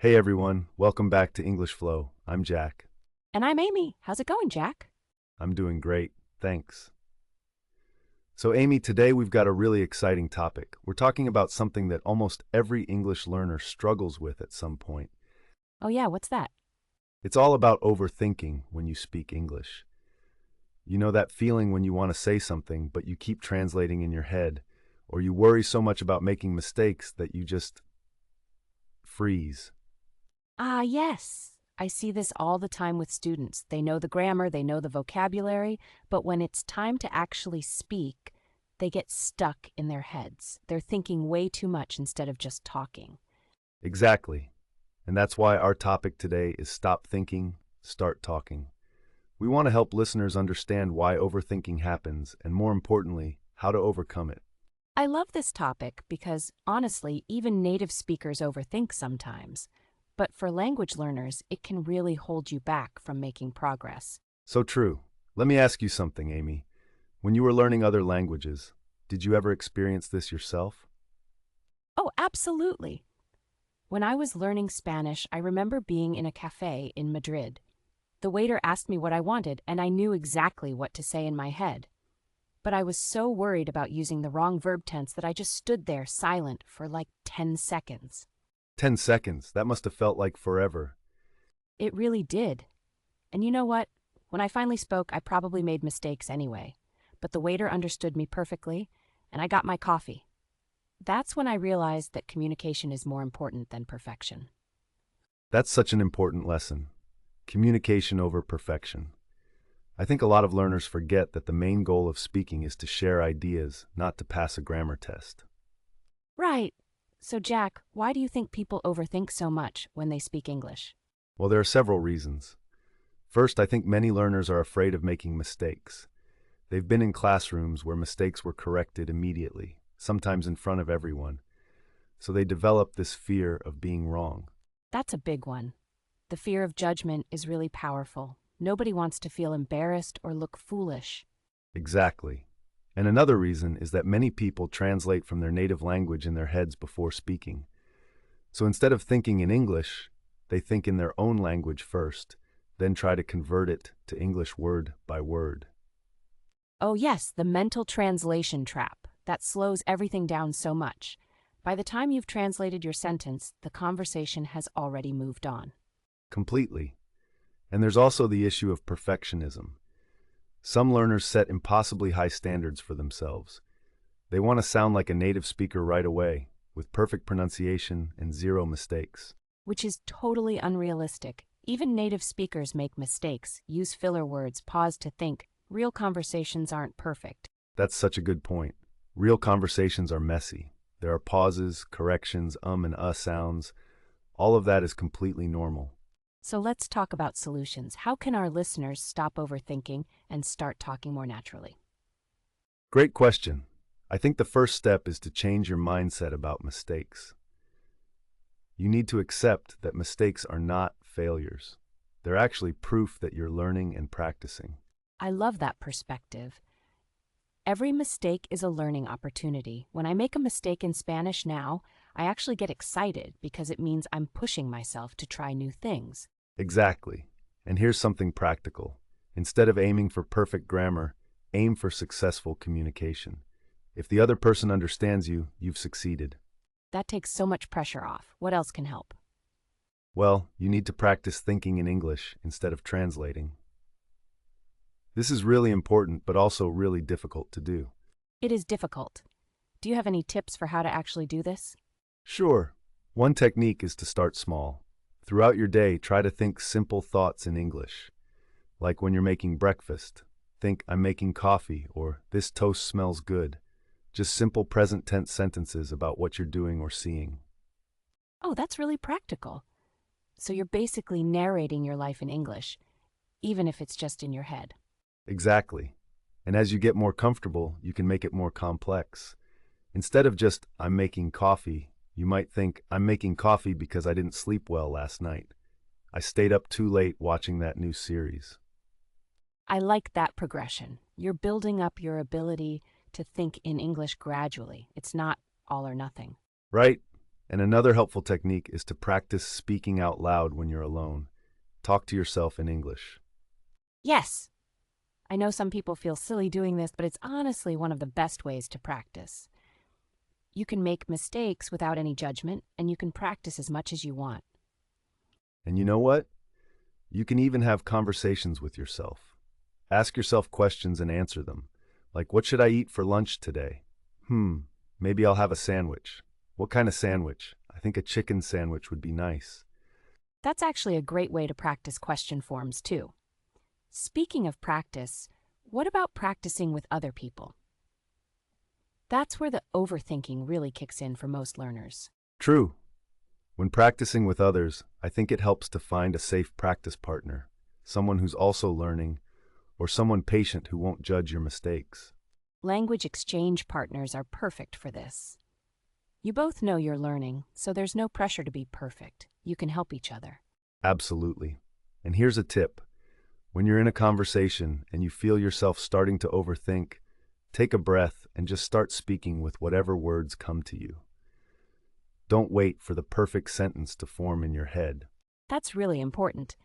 Hey everyone, welcome back to English Flow. I'm Jack. And I'm Amy. How's it going, Jack? I'm doing great, thanks. So Amy, today we've got a really exciting topic. We're talking about something that almost every English learner struggles with at some point. Oh, yeah, what's that? It's all about overthinking when you speak English. You know that feeling when you want to say something, but you keep translating in your head, or you worry so much about making mistakes that you just freeze. Ah, yes. I see this all the time with students. They know the grammar, they know the vocabulary, but when it's time to actually speak, they get stuck in their heads. They're thinking way too much instead of just talking. Exactly. And that's why our topic today is stop thinking, start talking. We want to help listeners understand why overthinking happens and, more importantly, how to overcome it. I love this topic because, honestly, even native speakers overthink sometimes. But for language learners, it can really hold you back from making progress. So true. Let me ask you something, Amy. When you were learning other languages, did you ever experience this yourself? Oh, absolutely. When I was learning Spanish, I remember being in a cafe in Madrid. The waiter asked me what I wanted, and I knew exactly what to say in my head. But I was so worried about using the wrong verb tense that I just stood there silent for like 10 seconds. 10 seconds. That must have felt like forever. It really did. And you know what? When I finally spoke, I probably made mistakes anyway. But the waiter understood me perfectly, and I got my coffee. That's when I realized that communication is more important than perfection. That's such an important lesson. Communication over perfection. I think a lot of learners forget that the main goal of speaking is to share ideas, not to pass a grammar test. Right. So, Jack, why do you think people overthink so much when they speak English? Well, there are several reasons. First, I think many learners are afraid of making mistakes. They've been in classrooms where mistakes were corrected immediately, sometimes in front of everyone. So they develop this fear of being wrong. That's a big one. The fear of judgment is really powerful. Nobody wants to feel embarrassed or look foolish. Exactly. And another reason is that many people translate from their native language in their heads before speaking. So instead of thinking in English, they think in their own language first, then try to convert it to English word by word. Oh, yes, the mental translation trap. That slows everything down so much. By the time you've translated your sentence, the conversation has already moved on. Completely. And there's also the issue of perfectionism. Some learners set impossibly high standards for themselves. They want to sound like a native speaker right away, with perfect pronunciation and zero mistakes. Which is totally unrealistic. Even native speakers make mistakes, use filler words, pause to think. Real conversations aren't perfect. That's such a good point. Real conversations are messy. There are pauses, corrections, and sounds. All of that is completely normal. So let's talk about solutions. How can our listeners stop overthinking and start talking more naturally? Great question. I think the first step is to change your mindset about mistakes. You need to accept that mistakes are not failures. They're actually proof that you're learning and practicing. I love that perspective. Every mistake is a learning opportunity. When I make a mistake in Spanish now, I actually get excited because it means I'm pushing myself to try new things. Exactly. And here's something practical. Instead of aiming for perfect grammar, aim for successful communication. If the other person understands you, you've succeeded. That takes so much pressure off. What else can help? Well, you need to practice thinking in English instead of translating. This is really important, but also really difficult to do. It is difficult. Do you have any tips for how to actually do this? Sure. One technique is to start small. Throughout your day, try to think simple thoughts in English. Like when you're making breakfast, think, I'm making coffee, or this toast smells good. Just simple present tense sentences about what you're doing or seeing. Oh, that's really practical. So you're basically narrating your life in English, even if it's just in your head. Exactly. And as you get more comfortable, you can make it more complex. Instead of just, I'm making coffee, you might think, I'm making coffee because I didn't sleep well last night. I stayed up too late watching that new series. I like that progression. You're building up your ability to think in English gradually. It's not all or nothing. Right? And another helpful technique is to practice speaking out loud when you're alone. Talk to yourself in English. Yes, I know some people feel silly doing this, but it's honestly one of the best ways to practice. You can make mistakes without any judgment, and you can practice as much as you want. And you know what? You can even have conversations with yourself. Ask yourself questions and answer them. Like, what should I eat for lunch today? Maybe I'll have a sandwich. What kind of sandwich? I think a chicken sandwich would be nice. That's actually a great way to practice question forms, too. Speaking of practice, what about practicing with other people? That's where the overthinking really kicks in for most learners. True. When practicing with others, I think it helps to find a safe practice partner, someone who's also learning, or someone patient who won't judge your mistakes. Language exchange partners are perfect for this. You both know you're learning, so there's no pressure to be perfect. You can help each other. Absolutely. And here's a tip. When you're in a conversation and you feel yourself starting to overthink, take a breath and just start speaking with whatever words come to you. Don't wait for the perfect sentence to form in your head. That's really important.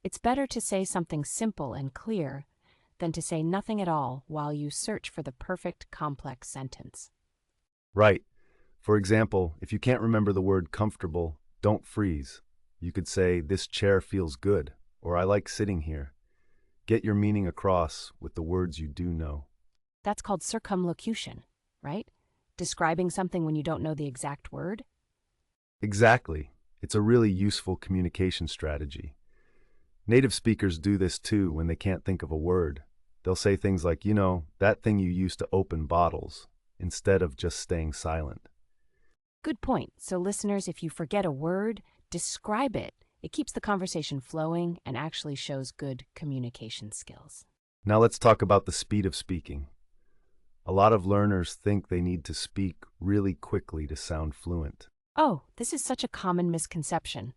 It's better to say something simple and clear than to say nothing at all while you search for the perfect complex sentence. Right. For example, if you can't remember the word comfortable, don't freeze. You could say, "This chair feels good," or "I like sitting here." Get your meaning across with the words you do know. That's called circumlocution, right? Describing something when you don't know the exact word. Exactly. It's a really useful communication strategy. Native speakers do this too when they can't think of a word. They'll say things like, that thing you used to open bottles, instead of just staying silent. Good point. So listeners, if you forget a word, describe it. It keeps the conversation flowing and actually shows good communication skills. Now let's talk about the speed of speaking. A lot of learners think they need to speak really quickly to sound fluent. Oh, this is such a common misconception.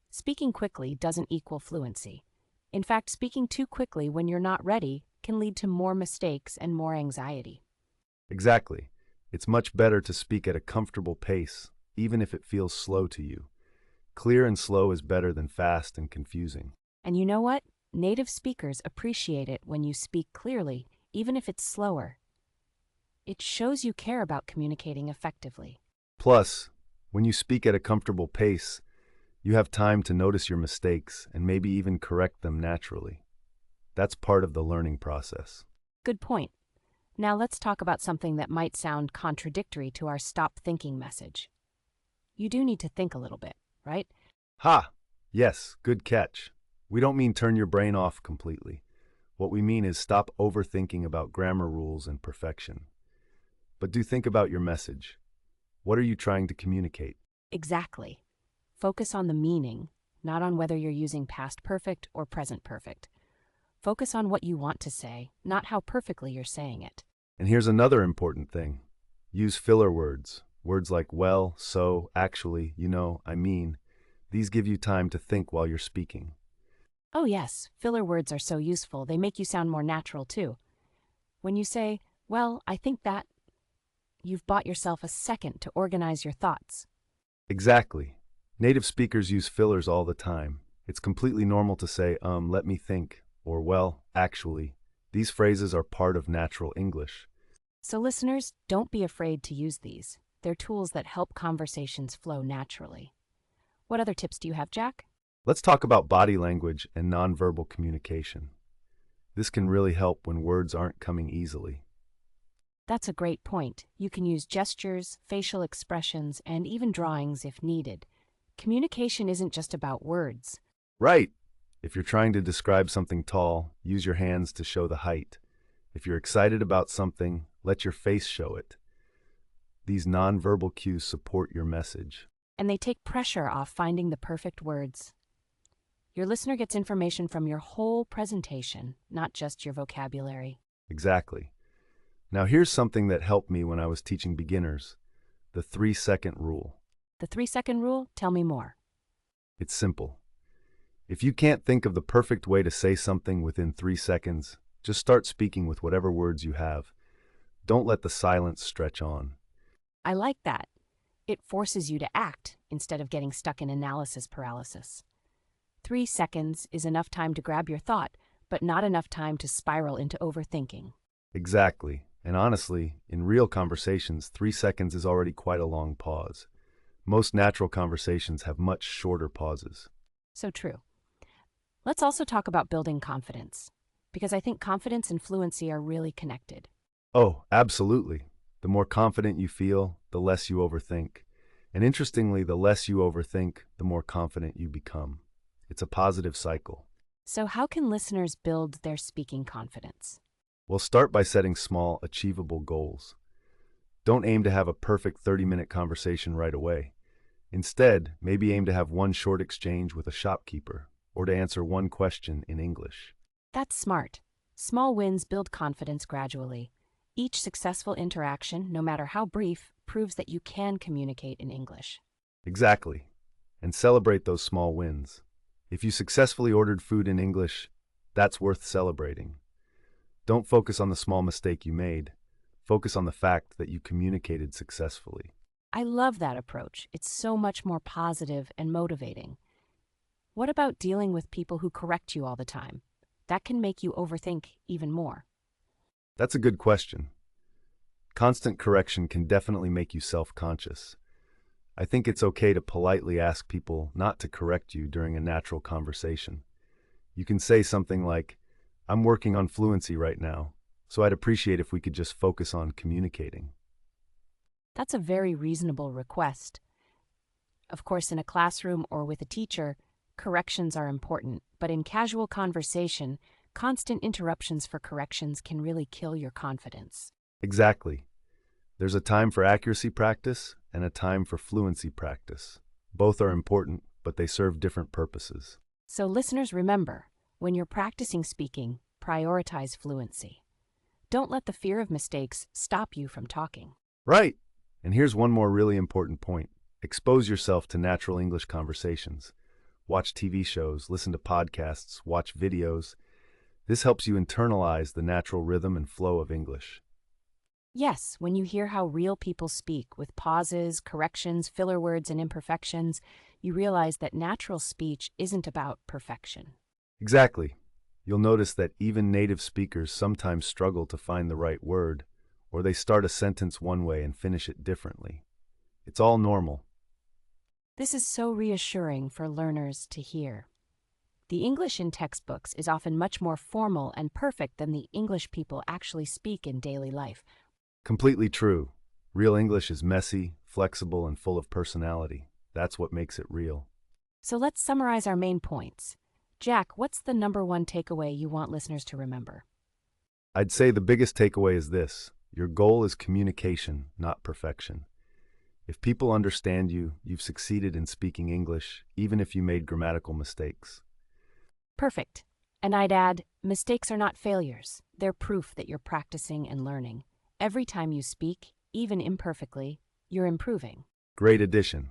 Speaking quickly doesn't equal fluency. In fact, speaking too quickly when you're not ready can lead to more mistakes and more anxiety. Exactly. It's much better to speak at a comfortable pace, even if it feels slow to you. Clear and slow is better than fast and confusing. And you know what? Native speakers appreciate it when you speak clearly, even if it's slower. It shows you care about communicating effectively. Plus, when you speak at a comfortable pace, you have time to notice your mistakes and maybe even correct them naturally. That's part of the learning process. Good point. Now let's talk about something that might sound contradictory to our stop thinking message. You do need to think a little bit, right? Ha! Yes, good catch. We don't mean turn your brain off completely. What we mean is stop overthinking about grammar rules and perfection. But do think about your message. What are you trying to communicate? Exactly. Focus on the meaning, not on whether you're using past perfect or present perfect. Focus on what you want to say, not how perfectly you're saying it. And here's another important thing. Use filler words. Words like well, so, actually, I mean. These give you time to think while you're speaking. Oh yes, filler words are so useful. They make you sound more natural too. When you say, well, I think that, you've bought yourself a second to organize your thoughts. Exactly. Native speakers use fillers all the time. It's completely normal to say, let me think, or well, actually. These phrases are part of natural English. So listeners, don't be afraid to use these. They're tools that help conversations flow naturally. What other tips do you have, Jack? Let's talk about body language and nonverbal communication. This can really help when words aren't coming easily. That's a great point. You can use gestures, facial expressions, and even drawings if needed. Communication isn't just about words. Right! If you're trying to describe something tall, use your hands to show the height. If you're excited about something, let your face show it. These nonverbal cues support your message. And they take pressure off finding the perfect words. Your listener gets information from your whole presentation, not just your vocabulary. Exactly. Now here's something that helped me when I was teaching beginners, the 3-second rule. The 3-second rule? Tell me more. It's simple. If you can't think of the perfect way to say something within 3 seconds, just start speaking with whatever words you have. Don't let the silence stretch on. I like that. It forces you to act instead of getting stuck in analysis paralysis. 3 seconds is enough time to grab your thought, but not enough time to spiral into overthinking. Exactly. And honestly, in real conversations, 3 seconds is already quite a long pause. Most natural conversations have much shorter pauses. So true. Let's also talk about building confidence, because I think confidence and fluency are really connected. Oh, absolutely. The more confident you feel, the less you overthink. And interestingly, the less you overthink, the more confident you become. It's a positive cycle. So, how can listeners build their speaking confidence? We'll start by setting small, achievable goals. Don't aim to have a perfect 30-minute conversation right away. Instead, maybe aim to have one short exchange with a shopkeeper or to answer one question in English. That's smart. Small wins build confidence gradually. Each successful interaction, no matter how brief, proves that you can communicate in English. Exactly. And celebrate those small wins. If you successfully ordered food in English, that's worth celebrating. Don't focus on the small mistake you made. Focus on the fact that you communicated successfully. I love that approach. It's so much more positive and motivating. What about dealing with people who correct you all the time? That can make you overthink even more. That's a good question. Constant correction can definitely make you self-conscious. I think it's okay to politely ask people not to correct you during a natural conversation. You can say something like, "I'm working on fluency right now, so I'd appreciate if we could just focus on communicating." That's a very reasonable request. Of course, in a classroom or with a teacher, corrections are important, but in casual conversation, constant interruptions for corrections can really kill your confidence. Exactly. There's a time for accuracy practice and a time for fluency practice. Both are important, but they serve different purposes. So, listeners, remember, when you're practicing speaking, prioritize fluency. Don't let the fear of mistakes stop you from talking. Right. And here's one more really important point. Expose yourself to natural English conversations. Watch TV shows, listen to podcasts, watch videos. This helps you internalize the natural rhythm and flow of English. Yes, when you hear how real people speak with pauses, corrections, filler words, and imperfections, you realize that natural speech isn't about perfection. Exactly. You'll notice that even native speakers sometimes struggle to find the right word, or they start a sentence one way and finish it differently. It's all normal. This is so reassuring for learners to hear. The English in textbooks is often much more formal and perfect than the English people actually speak in daily life. Completely true. Real English is messy, flexible, and full of personality. That's what makes it real. So let's summarize our main points. Jack, what's the number one takeaway you want listeners to remember? I'd say the biggest takeaway is this. Your goal is communication, not perfection. If people understand you, you've succeeded in speaking English, even if you made grammatical mistakes. Perfect. And I'd add, mistakes are not failures. They're proof that you're practicing and learning. Every time you speak, even imperfectly, you're improving. Great addition.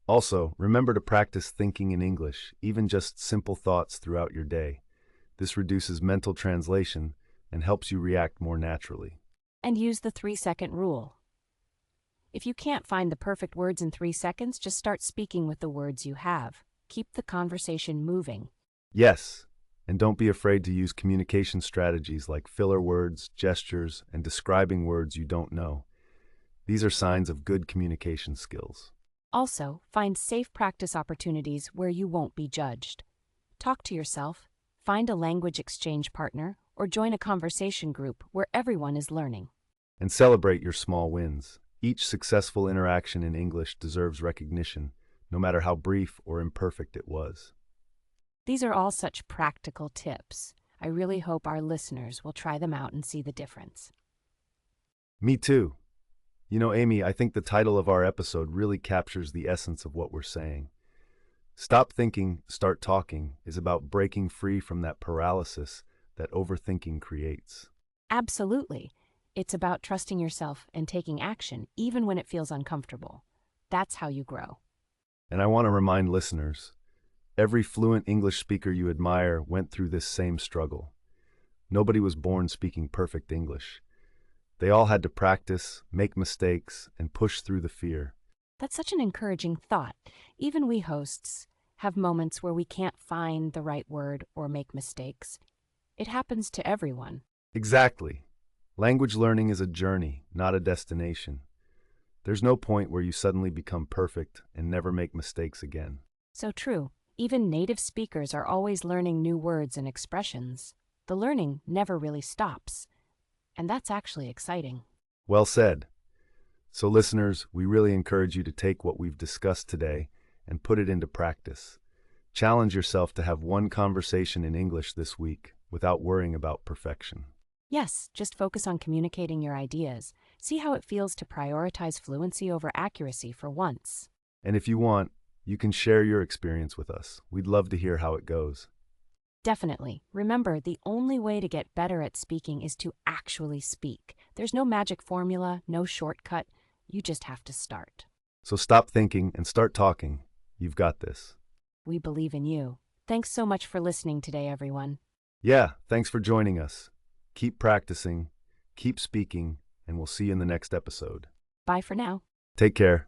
Also, remember to practice thinking in English, even just simple thoughts throughout your day. This reduces mental translation and helps you react more naturally. And use the 3-second rule. If you can't find the perfect words in 3 seconds, just start speaking with the words you have. Keep the conversation moving. Yes, and don't be afraid to use communication strategies like filler words, gestures, and describing words you don't know. These are signs of good communication skills. Also, find safe practice opportunities where you won't be judged. Talk to yourself, find a language exchange partner, or join a conversation group where everyone is learning. And celebrate your small wins. Each successful interaction in English deserves recognition, no matter how brief or imperfect it was. These are all such practical tips. I really hope our listeners will try them out and see the difference. Me too. You know, Amy, I think the title of our episode really captures the essence of what we're saying. Stop Thinking, Start Talking is about breaking free from that paralysis that overthinking creates. Absolutely. It's about trusting yourself and taking action, even when it feels uncomfortable. That's how you grow. And I want to remind listeners, every fluent English speaker you admire went through this same struggle. Nobody was born speaking perfect English. They all had to practice, make mistakes, and push through the fear. That's such an encouraging thought. Even we hosts have moments where we can't find the right word or make mistakes. It happens to everyone. Exactly. Language learning is a journey, not a destination. There's no point where you suddenly become perfect and never make mistakes again. So true. Even native speakers are always learning new words and expressions. The learning never really stops. And that's actually exciting. Well said. So, listeners, we really encourage you to take what we've discussed today and put it into practice. Challenge yourself to have one conversation in English this week without worrying about perfection. Yes, just focus on communicating your ideas. See how it feels to prioritize fluency over accuracy for once. And if you want, you can share your experience with us. We'd love to hear how it goes. Definitely. Remember, the only way to get better at speaking is to actually speak. There's no magic formula, no shortcut. You just have to start. So stop thinking and start talking. You've got this. We believe in you. Thanks so much for listening today, everyone. Yeah, thanks for joining us. Keep practicing, keep speaking, and we'll see you in the next episode. Bye for now. Take care.